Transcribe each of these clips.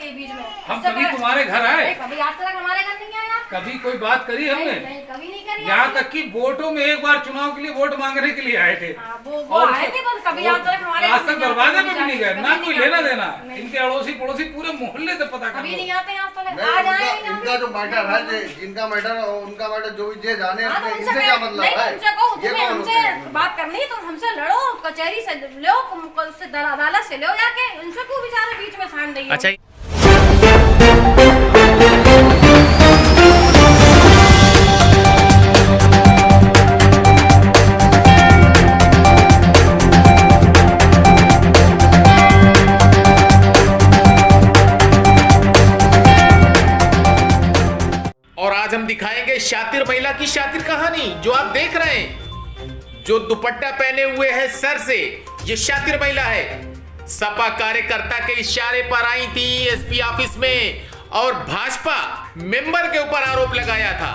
के बीच में? हम कभी तुम्हारे घर आए? कभी आज तक हमारे घर नहीं आया। कभी कोई बात करी हमने? नहीं, कभी नहीं करी। यहाँ तक कि वोटों में एक बार चुनाव के लिए वोट मांगने के लिए आए थे। वो आए थे, पर कभी आज तक हमारे आज तक दरवाजे पे भी नहीं गए, ना कोई लेना देना। नहीं। इनके अड़ोसी पड़ोसी पूरे मोहल्ले से पता कर कभी लो। नहीं आते यहाँ तक। नहीं, आज आए हैं इनका जो मैटर है, जिनका मैटर है उनका मैटर जो भी जे जाने हाँ, अपने, तो इनसे क्या मतलब है? उनसे कहो, ये तुम्हें कौन हमसे होते हैं? बात करनी है तो हमसे लड़ो, कचहरी से लो, उससे अदालत से लो जाके। उनसे क्यों बेचारे बीच में सांड रही हो? अच्छा और आज हम दिखाएंगे शातिर महिला की शातिर कहानी जो आप देख रहे हैं। जो दुपट्टा पहने हुए है सर से, ये शातिर महिला है। सपा कार्यकर्ता के इशारे पर आई थी एसपी ऑफिस में और भाजपा मेंबर के ऊपर आरोप लगाया था।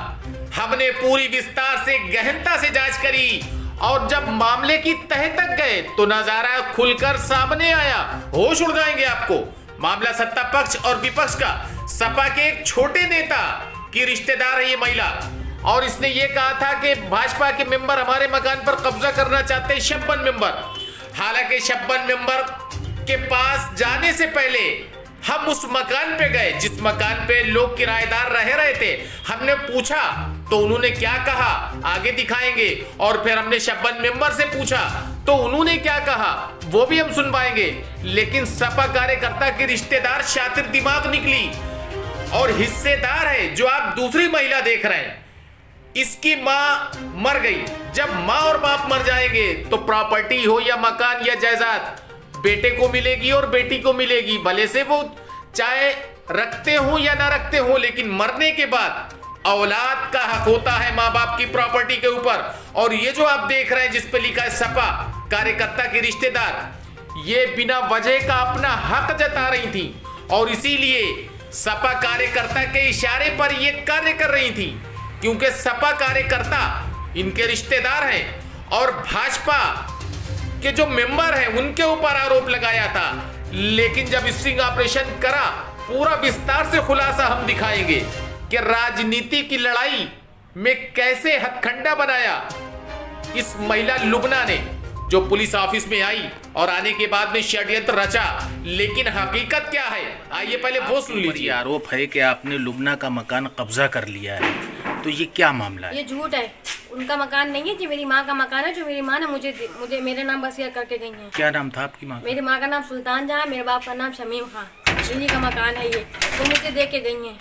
हमने पूरी विस्तार से गहनता से जांच करी और जब मामले की तह तक गए तो नजारा खुलकर सामने आया। होश उड़ जाएंगे आपको। मामला सत्ता पक्ष और विपक्ष का। सपा के एक छोटे नेता की रिश्तेदार है ये महिला और इसने ये कहा था कि भाजपा के मेंबर हमारे मकान पर कब्जा करना चाहते हैं, शब्बन मेंबर। हालांकि शब्बन मेंबर के पास जाने से पहले हम उस मकान पे गए जिस मकान पे लोग किराएदार रहे थे। हमने पूछा तो उन्होंने क्या कहा आगे दिखाएंगे और फिर हमने शब्बन मेंबर से पूछा तो उन्होंने क्या कहा वो भी हम सुन पाएंगे। लेकिन सपा कार्यकर्ता की रिश्तेदार शातिर दिमाग निकली और हिस्सेदार है जो आप दूसरी महिला देख रहे हैं। इसकी मां मर गई। जब मां और बाप मर जाएंगे तो प्रॉपर्टी हो या मकान या जायदाद बेटे को मिलेगी और बेटी को मिलेगी, भले से वो चाहे रखते हो या ना रखते हो, लेकिन मरने के बाद औलाद का हक होता है मां बाप की प्रॉपर्टी के ऊपर। और ये जो आप देख रहे हैं जिस पे लिखा है सपा कार्यकर्ता की रिश्तेदार, ये बिना वजह का अपना हक जता रही थी और इसीलिए सपा कार्यकर्ता के इशारे पर ये कार्य कर रही थी, क्योंकि सपा कार्यकर्ता इनके रिश्तेदार हैं और भाजपा के जो मेंबर हैं उनके ऊपर आरोप लगाया था। लेकिन जब स्टिंग ऑपरेशन करा, पूरा विस्तार से खुलासा हम दिखाएंगे कि राजनीति की लड़ाई में कैसे हथकंडा बनाया इस महिला लुबना ने, जो पुलिस ऑफिस में आई और आने के बाद में षड्यंत्र रचा। लेकिन हकीकत क्या है, आइए पहले वो सुन लीजिए। आरोप है कि आपने लुबना का मकान कब्जा कर लिया है, तो ये क्या मामला है? ये झूठ है। उनका मकान नहीं है जी, मेरी माँ का मकान है जो मेरी माँ ने मुझे मेरे नाम वसीयत करके गई है। क्या नाम था आपकी माँ का? मेरी माँ का नाम सुल्तान जहाँ, मेरे बाप का नाम शमीम खान। इन्हीं का मकान है ये, वो मुझे दे के गई है।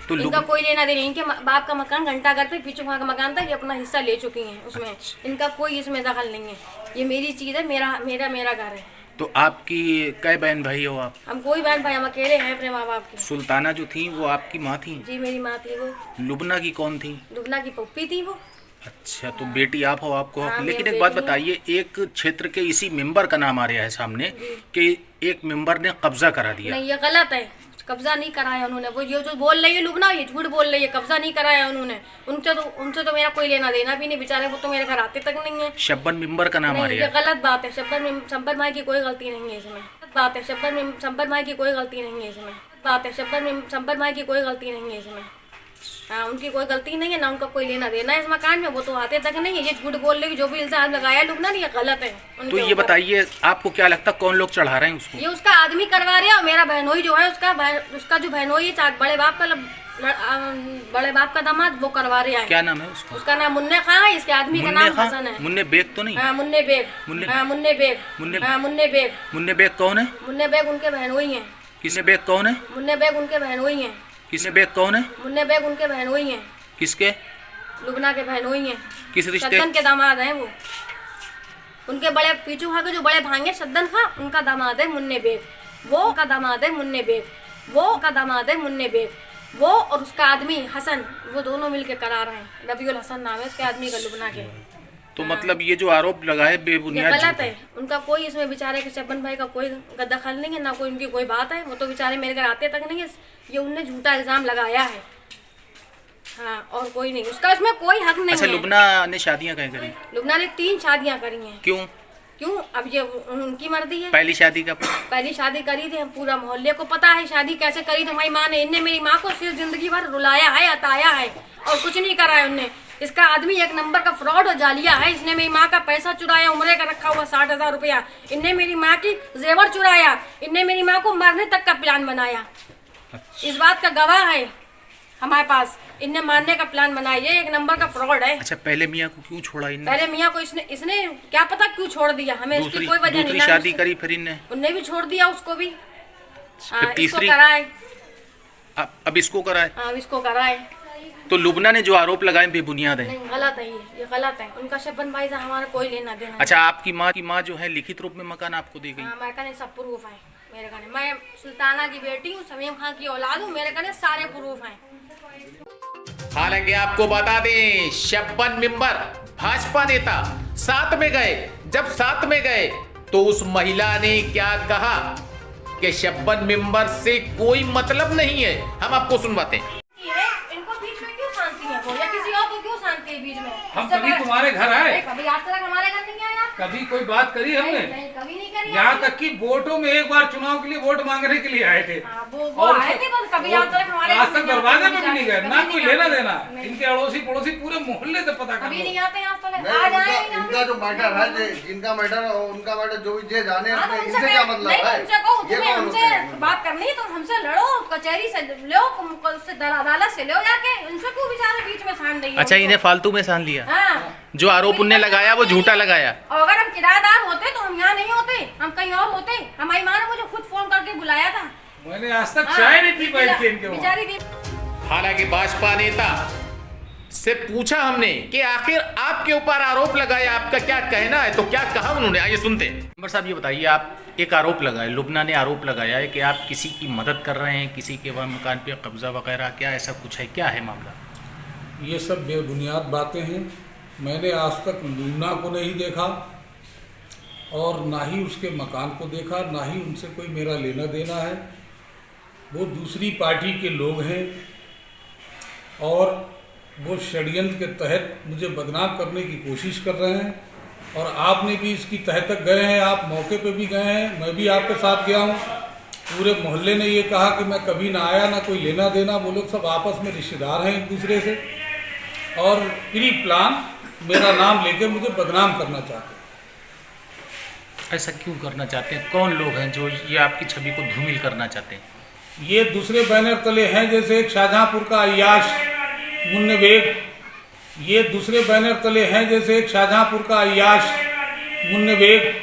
तो इनका कोई लेना देना। इनके बाप का मकान घंटाघर पे पीछे वहाँ का मकान था, ये अपना हिस्सा ले चुकी हैं उसमें। इनका कोई इसमें दखल नहीं है। ये मेरी चीज है, मेरा घर है। तो आपकी कै बहन भाई हो आप? हम कोई बहन भाई, हम अकेले हैं अपने माँ बाप के। सुल्ताना जो थी वो आपकी माँ थी? जी मेरी माँ थी वो। लुबना की कौन थी? लुबना की पप्पी थी वो। अच्छा, तो बेटी आप हो, आपको हाँ, लेकिन मेरी एक बात बेटी बताइए, एक क्षेत्र के इसी मेंबर का नाम आ रहा है सामने कि एक मेंबर ने कब्जा करा दिया। नहीं, ये गलत है। कब्जा नहीं कराया उन्होंने। वो ये जो बोल रही है लुबना, ये झूठ बोल रही है। कब्जा नहीं कराया उन्होंने। उनसे तो मेरा कोई लेना देना भी नहीं। बेचारे वो तो मेरे घर आते तक नहीं है। शब्बन मेंबर का नाम आ नहीं, रहा ये है। गलत बात है। शब्बन माई की कोई गलती नहीं है इसमें। बात है शब्बन माई की कोई गलती नहीं है इसमें। बात है शब्बन माई की कोई गलती नहीं है इसमें। हाँ, उनकी कोई गलती नहीं है, ना उनका कोई लेना देना है इस मकान में। वो तो आते तक नहीं है। ये झूठ बोल रही, जो भी इल्जाम लगाया लोग ना, ये गलत है। तो ये बताइए, आपको क्या लगता है कौन लोग चढ़ा रहे हैं उसको? ये उसका आदमी करवा रहा है और मेरा बहनोई जो है उसका जो बहनोई है, बड़े बाप का दामाद, वो करवा रहा है। क्या नाम है उसका? उसका नाम मुन्ने खान है। इसके आदमी का नाम हसन है। मुन्ने बेग तो नहीं? हाँ, मुन्ने बेग। हाँ, मुन्ने बेग। हाँ, मुन्ने बेग। मुन्ने बेग कौन है? मुन्ने बेग उनके बहनोई है। किसने बेग कौन है? मुन्ने बेग उनके बहनोई है। किसने बेग कौन है? मुन्ने बेग उनके बहनोई है। किसके? लुबना के बहनोई है। किस रिश्ते? सद्दन के दामाद हैं वो। उनके बड़े पीछू खा के जो बड़े भांगे सद्दन खा, उनका दामाद है मुन्ने बेग। वो का दामाद है मुन्ने बेग। वो का दामाद है मुन्ने बेग। वो और उसका आदमी हसन, वो दोनों मिलके करा रहे हैं। रबीउल हसन नाम है उसके आदमी का, लुबना के। तो मतलब ये जो आरोप लगाए ये बेबुनियाद गलत है। उनका कोई इसमें बेचारे के शब्बन भाई का कोई दखल नहीं है, ना कोई उनकी कोई बात है। वो तो बेचारे मेरे घर आते तक नहीं है। ये उनने झूठा इल्जाम लगाया है। हाँ, और कोई नहीं, उसका इसमें कोई हक नहीं अच्छा, है। लुबना ने शादियां कहीं करी? लुबना ने 3 शादियां करी हैं। क्यों? क्यों? अब ये उनकी मर्जी है। पहली शादी का पहली शादी करी थी, हम पूरा मोहल्ले को पता है शादी कैसे करी थी हमारी माँ ने। इनने मेरी माँ को सिर्फ जिंदगी भर रुलाया है, अताया है और कुछ नहीं करा है उनने। इसका आदमी एक नंबर का फ्रॉड और जालिया है। इसने मेरी माँ का पैसा चुराया, उम्रे का रखा हुआ 60,000 रुपया। इनने मेरी माँ की जेवर चुराया। इनने मेरी माँ को मारने तक का प्लान बनाया। इस बात का गवाह है हमारे पास। इनने मारने का प्लान बनाया। ये एक नंबर का फ्रॉड है। अच्छा, पहले मियाँ को क्यों छोड़ा इनने? पहले मियाँ को इसने क्या पता क्यों छोड़ दिया, हमें इसकी कोई वजह नहीं। दूसरी शादी करी फिर इनने? उनने भी छोड़ दिया उसको भी। फिर तीसरी इसको कराए। अब इसको कराए? हाँ, इसको कराए। तो लुबना ने जो आरोप लगाए बेबुनियाद है। नहीं, गलत है ये गलत है। उनका शबन भाई से हमारा कोई लेना देना। अच्छा, आपकी माँ जो है लिखित रूप में मकान आपको दी गई? हाँ, मेरे कने सब प्रूफ है। मेरे कने मैं सुल्ताना की बेटी हूँ, समीम खान की औलाद हूँ। मेरे कने सारे प्रूफ हैं। हालांकि आपको बता दें, शब्बन मिंबर भाजपा नेता साथ में गए। जब साथ में गए तो उस महिला ने क्या कहा कि शब्बन मिंबर से कोई मतलब नहीं है। हम आपको सुनवाते हैं। इनको बीच में क्यों शांति है वो, या किसी और को क्यों शांति है बीच में? हम कभी तुम्हारे घर आए? कभी आज तक हमारे घर नहीं आया। कभी कोई बात करी हमने? नहीं, कभी नहीं करी। यहाँ तक कि वोटों में एक बार चुनाव के लिए वोट मांगने के लिए आए थे। वो आए थे, बस कभी आज तक हमारे आज तक दरवाजे पे भी नहीं गए, ना कोई लेना देना। नहीं। इनके अड़ोसी पड़ोसी पूरे मोहल्ले से पता कर कभी लो। नहीं आते यहाँ तक। नहीं, आज आए इनका जो मैटर है, जिनका मैटर उनका मैटर जो भी जे जाने, हाँ, तो इनसे क्या मतलब है? उनसे कहो, ये तुम्हें कौन हमसे होते हैं? बात करनी है तो हमसे लड़ो, कचहरी से लो, उससे अदालत से लो जाके। उनसे क्यों बेचारे बीच में सान रही है? अच्छा, इन्हें फालतू में सान लिया। हाँ, जो आरोप उनने लगाया वो झूठा लगाया। और अगर हम किराएदार होते तो हम यहाँ नहीं होते, हम कहीं और होते। हमारी माँ ने मुझे खुद फोन करके बुलाया था। मैंने आज तक चाय नहीं पी पाई थी इनके वहाँ। बेचारी भी। हालांकि भाजपा नेता से पूछा हमने कि आखिर आपके ऊपर आरोप लगाया, आपका क्या कहना है, तो क्या कहा उन्होंने, आइए सुनते हैं। मेंबर साहब, ये बताइए, आप एक आरोप लगाए, लुबना ने आरोप लगाया है कि आप किसी की मदद कर रहे हैं, किसी के मकान पे कब्जा वगैरह, क्या ऐसा कुछ है? क्या है मामला? ये सब बेबुनियाद बातें हैं। मैंने आज तक लुबना को नहीं देखा और ना ही उसके मकान को देखा, ना ही उनसे कोई मेरा लेना देना है। वो दूसरी पार्टी के लोग हैं और वो षड्यंत्र के तहत मुझे बदनाम करने की कोशिश कर रहे हैं। और आपने भी इसकी तह तक गए हैं, आप मौके पे भी गए हैं, मैं भी आपके साथ गया हूँ। पूरे मोहल्ले ने ये कहा कि मैं कभी ना आया, ना कोई लेना देना। वो लोग सब आपस में रिश्तेदार हैं एक दूसरे से और प्री प्लान मेरा नाम लेके मुझे बदनाम करना चाहते हैं। ऐसा क्यों करना चाहते हैं? कौन लोग हैं जो ये आपकी छवि को धूमिल करना चाहते हैं? ये दूसरे बैनर तले हैं, जैसे एक शाहजहांपुर का अय्याश मुन्ने बेग। ये दूसरे बैनर तले हैं, जैसे एक शाहजहांपुर का अय्याश मुन्ने बेग,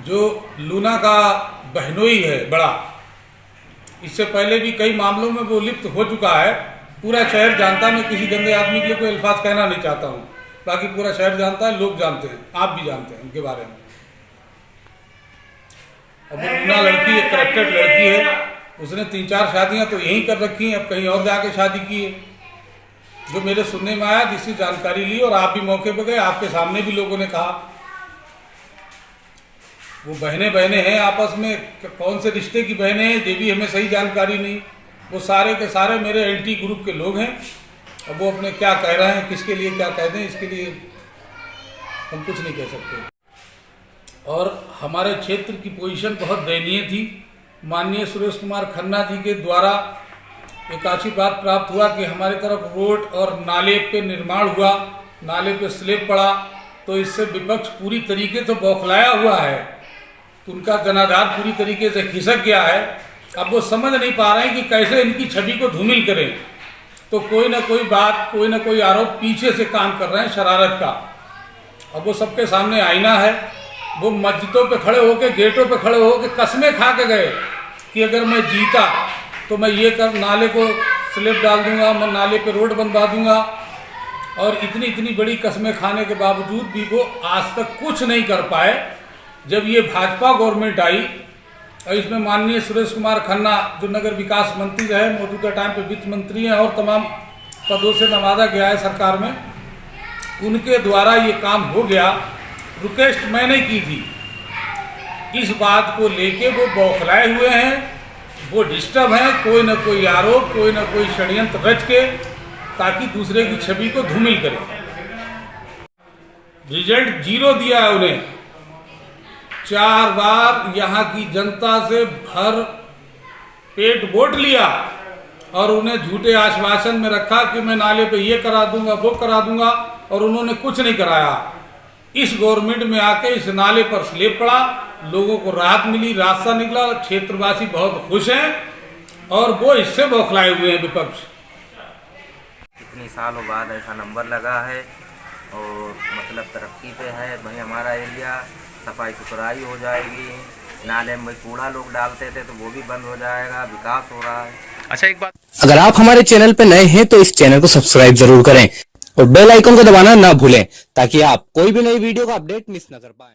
जो लूना का बहनोई है बड़ा। इससे पहले भी कई मामलों में वो लिप्त हो चुका है। पूरा शहर जानता है। मैं किसी गंदे आदमी के लिए कोई अल्फाज कहना नहीं चाहता हूँ, बाकी पूरा शहर जानता है, लोग जानते हैं, आप भी जानते हैं उनके बारे में। अब वो लूना लड़की एक करप्टेड लड़की है। उसने 3-4 शादियां तो यहीं कर रखी हैं, अब कहीं और जाके शादी की है। जो मेरे सुनने में आया, जिससे जानकारी ली, और आप भी मौके पर गए, आपके सामने भी लोगों ने कहा वो बहनें हैं आपस में। कौन से रिश्ते की बहनें हैं ये भी हमें सही जानकारी नहीं। वो सारे के सारे मेरे एंटी ग्रुप के लोग हैं। अब वो अपने क्या कह रहे हैं, किसके लिए क्या कह दें, इसके लिए हम कुछ नहीं कह सकते। और हमारे क्षेत्र की पोजीशन बहुत दयनीय थी। माननीय सुरेश कुमार खन्ना जी के द्वारा एक आशीर्वाद प्राप्त हुआ कि हमारी तरफ रोड और नाले पे निर्माण हुआ, नाले पे स्लेब पड़ा, तो इससे विपक्ष पूरी तरीके से बौखलाया हुआ है। उनका जनाधार पूरी तरीके से खिसक गया है। अब वो समझ नहीं पा रहे हैं कि कैसे इनकी छवि को धूमिल करें। तो कोई ना कोई बात, कोई ना कोई आरोप पीछे से काम कर रहे हैं शरारत का। अब वो सबके सामने आईना है। वो मस्जिदों पे खड़े होके, गेटों पे खड़े होके कस्में खा के गए कि अगर मैं जीता तो मैं ये कर नाले को स्लेब डाल दूंगा, मैं नाले पे रोड बनवा दूंगा। और इतनी इतनी बड़ी कस्में खाने के बावजूद भी वो आज तक कुछ नहीं कर पाए। जब ये भाजपा गवर्नमेंट आई और इसमें माननीय सुरेश कुमार खन्ना जो नगर विकास मंत्री रहे, मौजूदा टाइम पे वित्त मंत्री हैं और तमाम पदों से नवाजा गया है सरकार में, उनके द्वारा ये काम हो गया। रिक्वेस्ट मैंने की थी। इस बात को लेके वो बौखलाए हुए हैं, वो डिस्टर्ब हैं। कोई ना कोई आरोप, कोई ना कोई षड्यंत्र रच के ताकि दूसरे की छवि को धूमिल करें। रिजल्ट 0 दिया है उन्हें। 4 बार यहाँ की जनता से भर पेट वोट लिया और उन्हें झूठे आश्वासन में रखा कि मैं नाले पे ये करा दूंगा वो करा दूंगा, और उन्होंने कुछ नहीं कराया। इस गवर्नमेंट में आके इस नाले पर स्लेब पड़ा, लोगों को राहत मिली, रास्ता निकला, क्षेत्रवासी बहुत खुश हैं और वो इससे बौखलाए हुए हैं विपक्ष। इतनी सालों बाद ऐसा नंबर लगा है और मतलब तरक्की पे है भाई हमारा एरिया। सफाई सुथराई हो जाएगी, नाले में कूड़ा लोग डालते थे तो वो भी बंद हो जाएगा, विकास हो रहा है। अच्छा एक बात, अगर आप हमारे चैनल पर नए हैं तो इस चैनल को सब्सक्राइब जरूर करें और बेल आइकन को दबाना ना भूलें ताकि आप कोई भी नई वीडियो का अपडेट मिस न कर पाएं।